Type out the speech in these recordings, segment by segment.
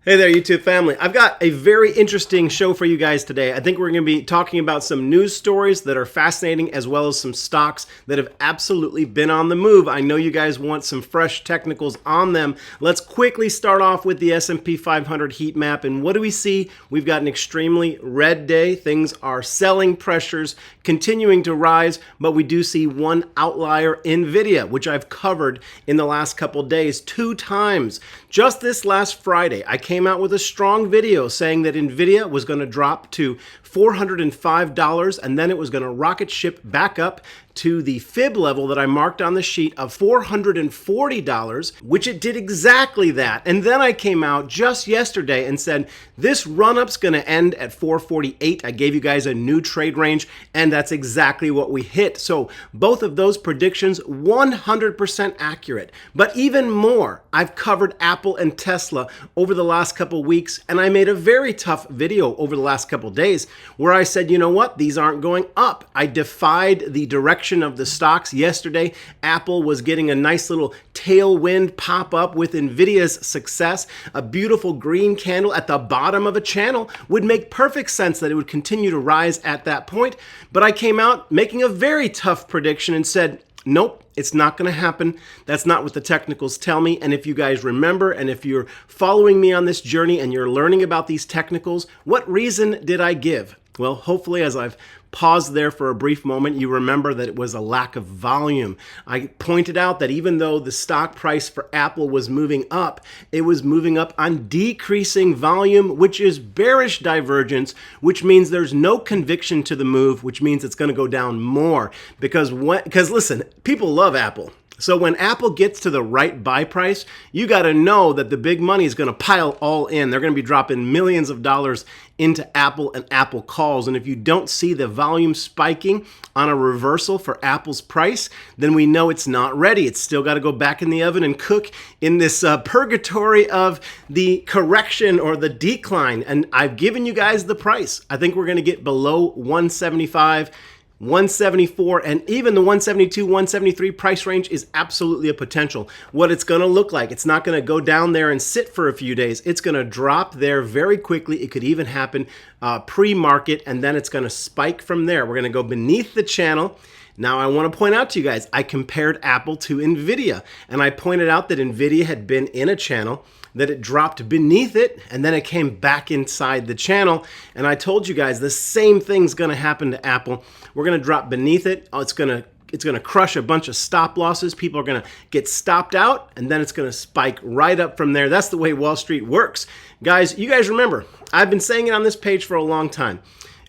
Hey there, YouTube family. I've got a very interesting show for you guys today. I think we're going to be talking about some news stories that are fascinating as well as some stocks that have absolutely been on the move. I know you guys want some fresh technicals on them. Let's quickly start off with the S&P 500 heat map. And what do we see? We've got an extremely red day. Things are selling pressures continuing to rise, but we do see one outlier, NVIDIA, which I've covered in the last couple days 2 times. Just this last Friday, I came out with a strong video saying that NVIDIA was going to drop to $405 and then it was going to rocket ship back up to the fib level that I marked on the sheet of $440, which it did exactly that. And then I came out just yesterday and said, this run-up's going to end at $448. I gave you guys a new trade range, and that's exactly what we hit. So both of those predictions, 100% accurate. But even more, I've covered Apple and Tesla over the last couple weeks, and I made a very tough video over the last couple days where I said, you know what, these aren't going up. I defied the direction of the stocks. Yesterday, Apple was getting a nice little tailwind pop up with NVIDIA's success. A beautiful green candle at the bottom of a channel would make perfect sense that it would continue to rise at that point. But I came out making a very tough prediction and said, nope, it's not going to happen. That's not what the technicals tell me. And if you guys remember, and if you're following me on this journey and you're learning about these technicals, what reason did I give? Well, hopefully as I've paused there for a brief moment, you remember that it was a lack of volume. I pointed out that even though the stock price for Apple was moving up, it was moving up on decreasing volume, which is bearish divergence, which means there's no conviction to the move, which means it's going to go down more. Because listen, people love Apple. So when Apple gets to the right buy price, you got to know that the big money is going to pile all in. They're going to be dropping millions of dollars into Apple and Apple calls. And if you don't see the volume spiking on a reversal for Apple's price, then we know it's not ready. It's still got to go back in the oven and cook in this purgatory of the correction or the decline. And I've given you guys the price. I think we're going to get below 175. 174 and even the 172, 173 price range is absolutely a potential. What it's going to look like, it's not going to go down there and sit for a few days. It's going to drop there very quickly. It could even happen pre-market, and then it's going to spike from there. We're going to go beneath the channel. Now, I want to point out to you guys, I compared Apple to NVIDIA, and I pointed out that NVIDIA had been in a channel, that it dropped beneath it, and then it came back inside the channel. And I told you guys the same thing's going to happen to Apple. We're going to drop beneath it. It's going to crush a bunch of stop losses. People are going to get stopped out, and then it's going to spike right up from there. That's the way Wall Street works. Guys, you guys remember, I've been saying it on this page for a long time.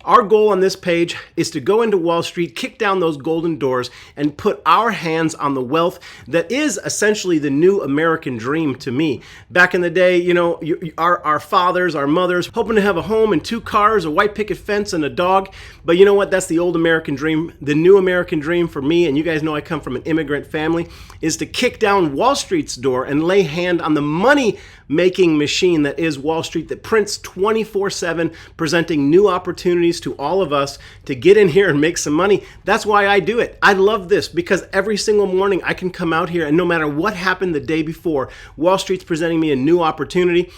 Our goal on this page is to go into Wall Street, kick down those golden doors, and put our hands on the wealth that is essentially the new American dream to me. Back in the day, you know, our fathers, our mothers, hoping to have a home and 2 cars, a white picket fence, and a dog. But you know what? That's the old American dream. The new American dream for me, and you guys know I come from an immigrant family, is to kick down Wall Street's door and lay hand on the money-making machine that is Wall Street, that prints 24/7, presenting new opportunities to all of us to get in here and make some money. That's why I do it. I love this because every single morning I can come out here and no matter what happened the day before, Wall Street's presenting me a new opportunity.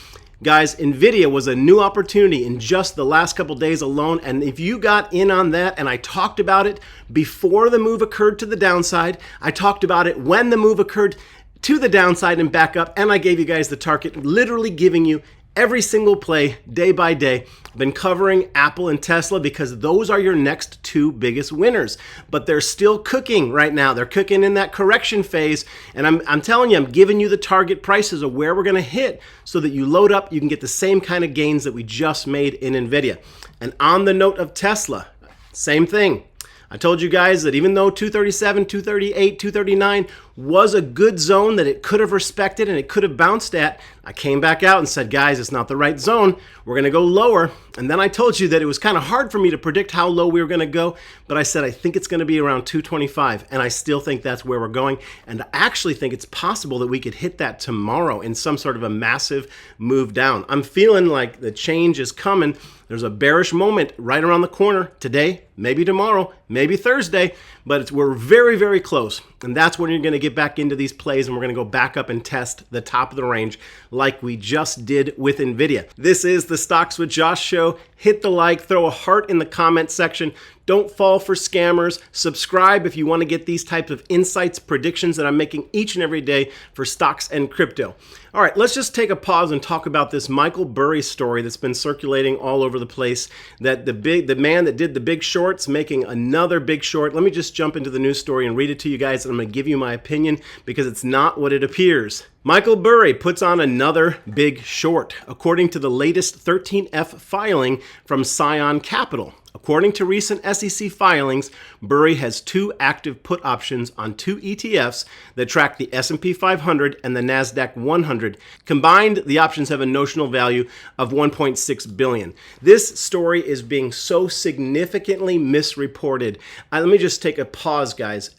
Guys, NVIDIA was a new opportunity in just the last couple days alone. And if you got in on that, and I talked about it before the move occurred to the downside, I talked about it when the move occurred to the downside and back up, and I gave you guys the target, literally giving you every single play day by day. I've been covering Apple and Tesla because those are your next 2 biggest winners. But they're still cooking right now. They're cooking in that correction phase. And I'm telling you, I'm giving you the target prices of where we're going to hit so that you load up, you can get the same kind of gains that we just made in NVIDIA. And on the note of Tesla, same thing. I told you guys that even though 237, 238, 239 was a good zone that it could have respected and it could have bounced at, I came back out and said, guys, it's not the right zone. We're going to go lower. And then I told you that it was kind of hard for me to predict how low we were going to go. But I said, I think it's going to be around 225. And I still think that's where we're going. And I actually think it's possible that we could hit that tomorrow in some sort of a massive move down. I'm feeling like the change is coming. There's a bearish moment right around the corner today, maybe tomorrow, maybe Thursday, but we're very, very close. And that's when you're going to get back into these plays and we're going to go back up and test the top of the range like we just did with NVIDIA. This is the Stocks with Josh show. Hit the like, throw a heart in the comment section. Don't fall for scammers. Subscribe if you want to get these types of insights, predictions that I'm making each and every day for stocks and crypto. All right, let's just take a pause and talk about this Michael Burry story that's been circulating all over the place, that the man that did the big short's making another big short. Let me just jump into the news story and read it to you guys, and I'm going to give you my opinion because it's not what it appears. Michael Burry puts on another big short, according to the latest 13F filing from SOUN Capital. According to recent SEC filings, Burry has 2 active put options on 2 ETFs that track the S&P 500 and the NASDAQ 100. Combined, the options have a notional value of $1.6 billion. This story is being so significantly misreported. Let me just take a pause, guys.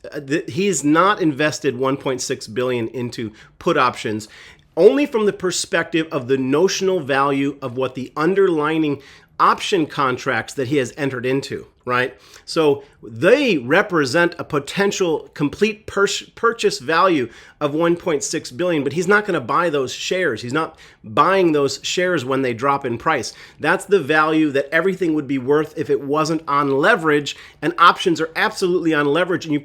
He's not invested $1.6 billion into put options, only from the perspective of the notional value of what the underlying option contracts that he has entered into, right? So they represent a potential complete purchase value of $1.6 billion, but he's not going to buy those shares. He's not buying those shares when they drop in price. That's the value that everything would be worth if it wasn't on leverage, and options are absolutely on leverage, and you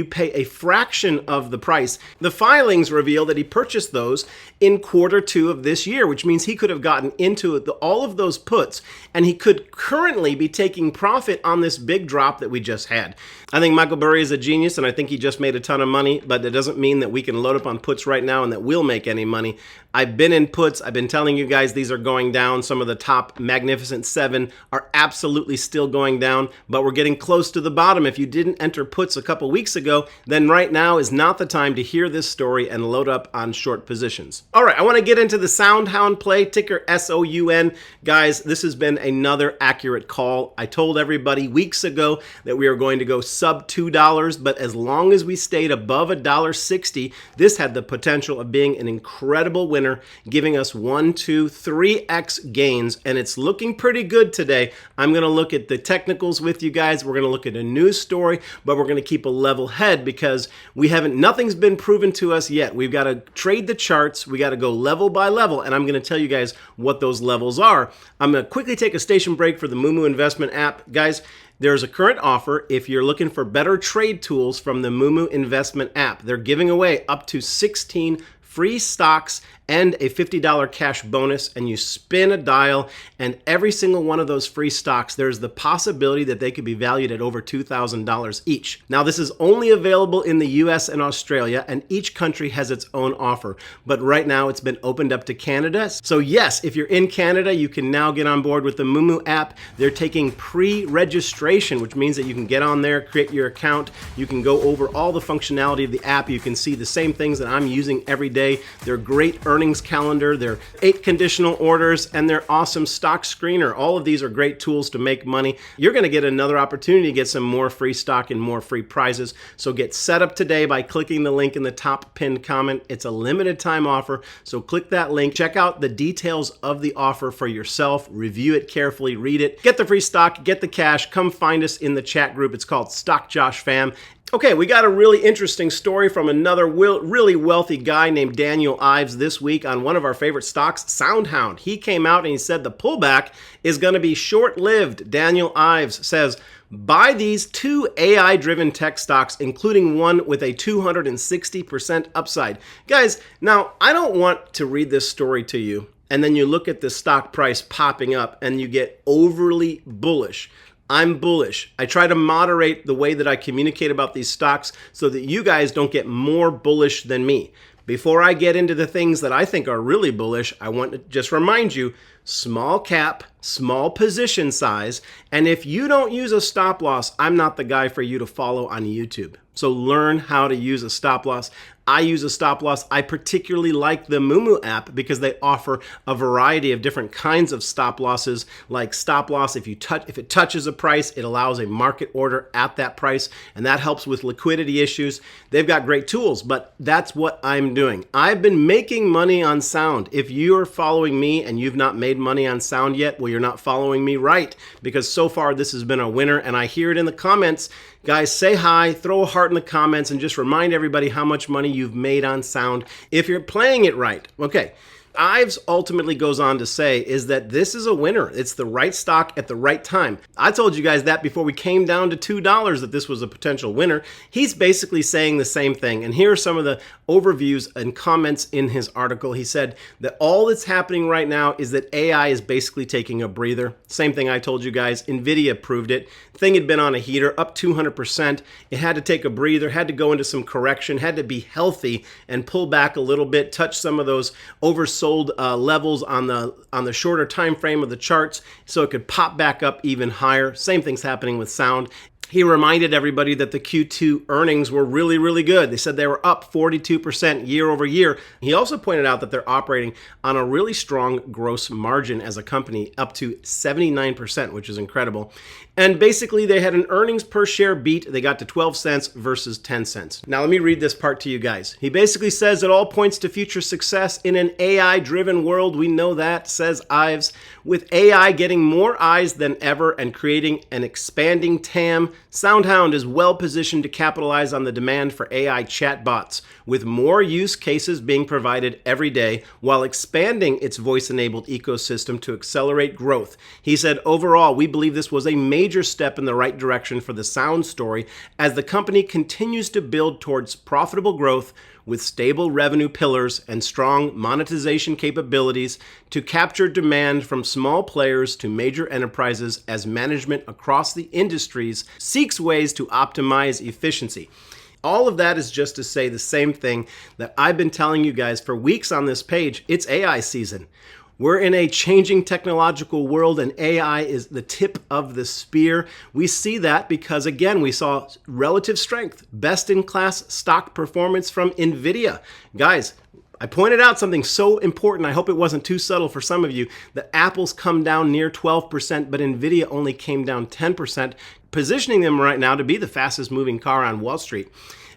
pay a fraction of the price. The filings reveal that he purchased those in Q2 of this year, which means he could have gotten into all of those puts, and he could currently be taking profit on this big drop that we just had. I think Michael Burry is a genius, and I think he just made a ton of money, but it doesn't mean that we can load up on puts right now and that we'll make any money. I've been in puts. I've been telling you guys these are going down. Some of the top Magnificent 7 are absolutely still going down, but we're getting close to the bottom. If you didn't enter puts a couple weeks ago, then right now is not the time to hear this story and load up on short positions. All right, I want to get into the SOUN play, ticker SOUN. Guys, this has been another accurate call. I told everybody weeks ago that we are going to go sub $2, but as long as we stayed above $1.60, this had the potential of being an incredible winner, giving us 1, 2, 3x gains, and it's looking pretty good today. I'm going to look at the technicals with you guys. We're going to look at a news story, but we're going to keep a level head because nothing's been proven to us yet. We've got to trade the charts. We got to go level by level, and I'm going to tell you guys what those levels are. I'm going to quickly take a station break for the moomoo investment app. Guys, there's a current offer if you're looking for better trade tools from the moomoo investment app. They're giving away up to 16 free stocks and a $50 cash bonus, and you spin a dial, and every single one of those free stocks, there's the possibility that they could be valued at over $2,000 each. Now, this is only available in the US and Australia, and each country has its own offer, but right now it's been opened up to Canada. So yes, if you're in Canada, you can now get on board with the moomoo app. They're taking pre-registration, which means that you can get on there, create your account, you can go over all the functionality of the app, you can see the same things that I'm using every day. They're great earnings calendar, their 8 conditional orders, and their awesome stock screener. All of these are great tools to make money. You're going to get another opportunity to get some more free stock and more free prizes. So get set up today by clicking the link in the top pinned comment. It's a limited time offer, so click that link. Check out the details of the offer for yourself. Review it carefully, read it. Get the free stock, get the cash. Come find us in the chat group. It's called Stock Josh Fam. Okay, we got a really interesting story from another really wealthy guy named Daniel Ives this week on one of our favorite stocks, SoundHound. He came out and he said the pullback is going to be short-lived. Daniel Ives says, buy these 2 AI-driven tech stocks, including one with a 260% upside. Guys, now I don't want to read this story to you, and then you look at the stock price popping up and you get overly bullish. I'm bullish. I try to moderate the way that I communicate about these stocks so that you guys don't get more bullish than me. Before I get into the things that I think are really bullish, I want to just remind you, small cap, small position size, and if you don't use a stop loss, I'm not the guy for you to follow on YouTube. So learn how to use a stop loss. I use a stop loss. I particularly like the moomoo app because they offer a variety of different kinds of stop losses, like stop loss if it touches a price, it allows a market order at that price, and that helps with liquidity issues. They've got great tools, but that's what I'm doing. I've been making money on Sound. If you're following me and you've not made money on Sound yet, well, you're not following me right, because so far this has been a winner, and I hear it in the comments. Guys, say hi, throw a heart in the comments, and just remind everybody how much money you've made on Sound if you're playing it right. Okay, Ives ultimately goes on to say is that this is a winner. It's the right stock at the right time. I told you guys that before we came down to $2 that this was a potential winner. He's basically saying the same thing. And here are some of the overviews and comments in his article. He said that all that's happening right now is that AI is basically taking a breather. Same thing I told you guys. NVIDIA proved it. Thing had been on a heater, up 200%. It had to take a breather, had to go into some correction, had to be healthy and pull back a little bit, touch some of those oversold levels on the shorter time frame of the charts so it could pop back up even higher. Same thing's happening with Sound. He reminded everybody that the Q2 earnings were really, really good. They said they were up 42% year over year. He also pointed out that they're operating on a really strong gross margin as a company, up to 79%, which is incredible. And basically, they had an earnings per share beat. They got to 12 cents versus 10 cents. Now, let me read this part to you guys. He basically says it all points to future success in an AI-driven world. We know that, says Ives. With AI getting more eyes than ever and creating an expanding TAM, SoundHound is well positioned to capitalize on the demand for AI chatbots, with more use cases being provided every day while expanding its voice-enabled ecosystem to accelerate growth. He said, overall, we believe this was a major step in the right direction for the Sound story as the company continues to build towards profitable growth with stable revenue pillars and strong monetization capabilities to capture demand from small players to major enterprises as management across the industries seeks ways to optimize efficiency. All of that is just to say the same thing that I've been telling you guys for weeks on this page. It's AI season. We're in a changing technological world and AI is the tip of the spear. We see that because, again, we saw relative strength, best-in-class stock performance from NVIDIA. Guys, I pointed out something so important, I hope it wasn't too subtle for some of you, that Apple's come down near 12%, but NVIDIA only came down 10%, positioning them right now to be the fastest moving car on Wall Street.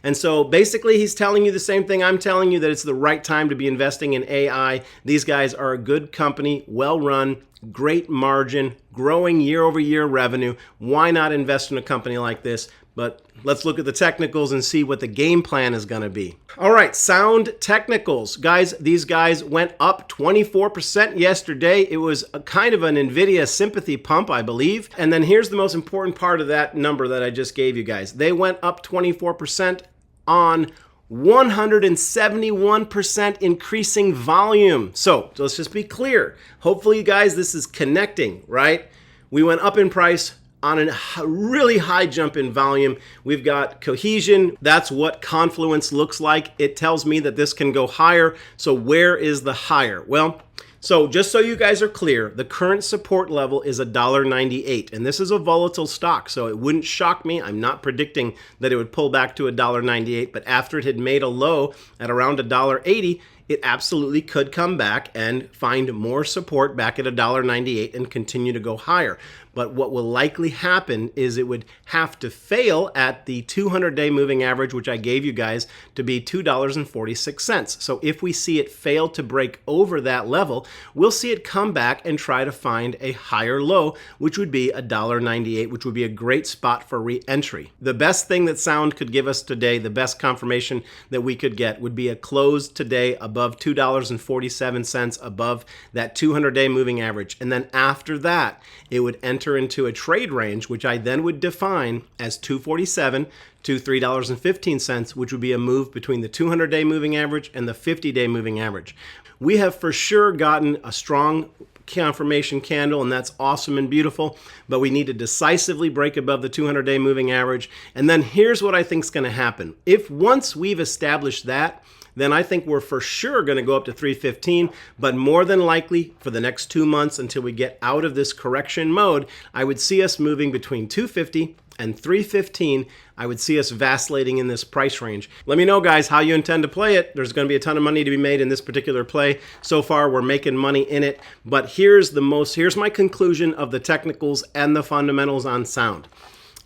And so basically he's telling you the same thing I'm telling you, that it's the right time to be investing in AI. These guys are a good company, well run, great margin, growing year over year revenue. Why not invest in a company like this? But let's look at the technicals and see what the game plan is going to be. All right, SOUN Technicals. Guys, these guys went up 24% yesterday. It was a kind of an NVIDIA sympathy pump, I believe. And then here's the most important part of that number that I just gave you guys. They went up 24% on 171% increasing volume. So let's just be clear. Hopefully, you guys, this is connecting, right? We went up in price on a really high jump in volume. We've got cohesion. That's what confluence looks like. It tells me that this can go higher. So where is the higher? Well, so just so you guys are clear, the current support level is $1.98, and this is a volatile stock, so it wouldn't shock me. I'm not predicting that it would pull back to $1.98, but after it had made a low at around $1.80, it absolutely could come back and find more support back at $1.98 and continue to go higher. But what will likely happen is it would have to fail at the 200-day moving average, which I gave you guys to be $2.46. So if we see it fail to break over that level, we'll see it come back and try to find a higher low, which would be $1.98, which would be a great spot for re-entry. The best thing that Sound could give us today, the best confirmation that we could get, would be a close today above $2.47, above that 200-day moving average. And then after that, it would enter into a trade range, which I then would define as $2.47 to $3.15, which would be a move between the 200-day moving average and the 50-day moving average. We have for sure gotten a strong confirmation candle, and that's awesome and beautiful, but we need to decisively break above the 200-day moving average. And then here's what I think is going to happen. If once we've established that, then I think we're for sure going to go up to 315, but more than likely for the next 2 months until we get out of this correction mode, I would see us moving between 250 and 315. I would see us vacillating in this price range. Let me know, guys, how you intend to play it. There's going to be a ton of money to be made in this particular play. So far, we're making money in it, but here's my conclusion of the technicals and the fundamentals on Sound.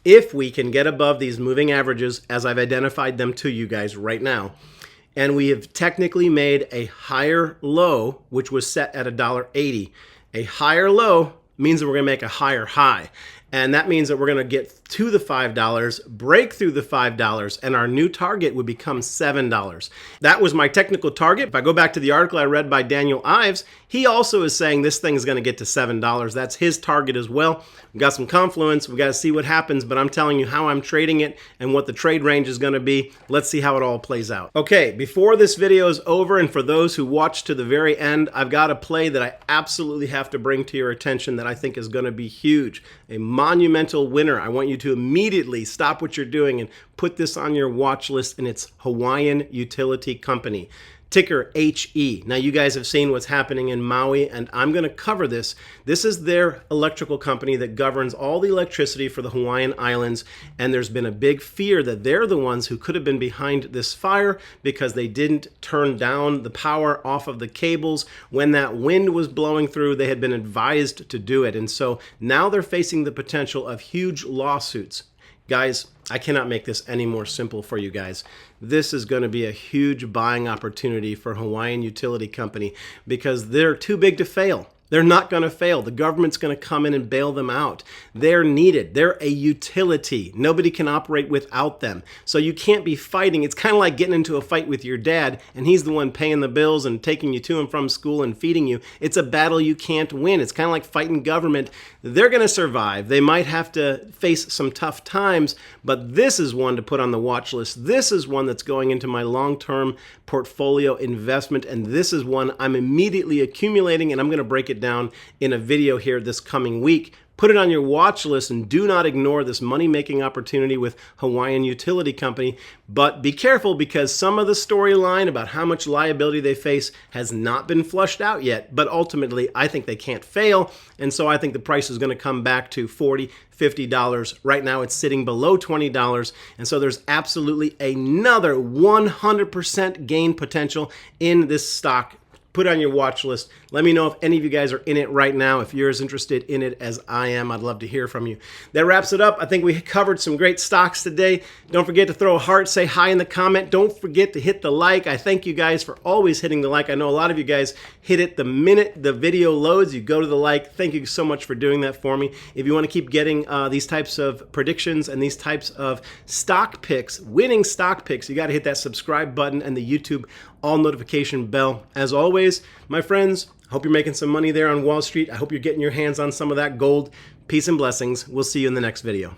If we can get above these moving averages, as I've identified them to you guys right now, and we have technically made a higher low, which was set at $1.80. A higher low means that we're going to make a higher high. And that means that we're going to get to the $5, break through the $5, and our new target would become $7. That was my technical target. If I go back to the article I read by Daniel Ives, he also is saying this thing is going to get to $7. That's his target as well. We've got some confluence. We've got to see what happens, but I'm telling you how I'm trading it and what the trade range is going to be. Let's see how it all plays out. Okay, before this video is over, and for those who watch to the very end, I've got a play that I absolutely have to bring to your attention that I think is going to be huge. A monumental winner. I want you to immediately stop what you're doing and put this on your watch list, and it's Hawaiian Utility Company. Ticker HE. Now you guys have seen what's happening in Maui, and I'm going to cover this. This is their electrical company that governs all the electricity for the Hawaiian Islands, and there's been a big fear that they're the ones who could have been behind this fire because they didn't turn down the power off of the cables when that wind was blowing through. They had been advised to do it, and so now they're facing the potential of huge lawsuits. Guys, I cannot make this any more simple for you guys. This is going to be a huge buying opportunity for Hawaiian Utility Company because they're too big to fail. They're not going to fail. The government's going to come in and bail them out. They're needed. They're a utility. Nobody can operate without them. So you can't be fighting. It's kind of like getting into a fight with your dad, and he's the one paying the bills and taking you to and from school and feeding you. It's a battle you can't win. It's kind of like fighting government. They're going to survive. They might have to face some tough times, but this is one to put on the watch list. This is one that's going into my long-term portfolio investment, and this is one I'm immediately accumulating, and I'm going to break it down in a video here this coming week. Put it on your watch list and do not ignore this money-making opportunity with Hawaiian Utility Company. But be careful because some of the storyline about how much liability they face has not been flushed out yet. But ultimately, I think they can't fail. And so I think the price is going to come back to $40, $50. Right now, it's sitting below $20. And so there's absolutely another 100% gain potential in this stock. Put it on your watch list. Let me know if any of you guys are in it right now. If you're as interested in it as I am, I'd love to hear from you. That wraps it up. I think we covered some great stocks today. Don't forget to throw a heart, say hi in the comment. Don't forget to hit the like. I thank you guys for always hitting the like. I know a lot of you guys hit it the minute the video loads. You go to the like. Thank you so much for doing that for me. If you want to keep getting these types of predictions and these types of stock picks, winning stock picks, you got to hit that subscribe button and the YouTube all notification bell. As always, my friends, hope you're making some money there on Wall Street. I hope you're getting your hands on some of that gold. Peace and blessings. We'll see you in the next video.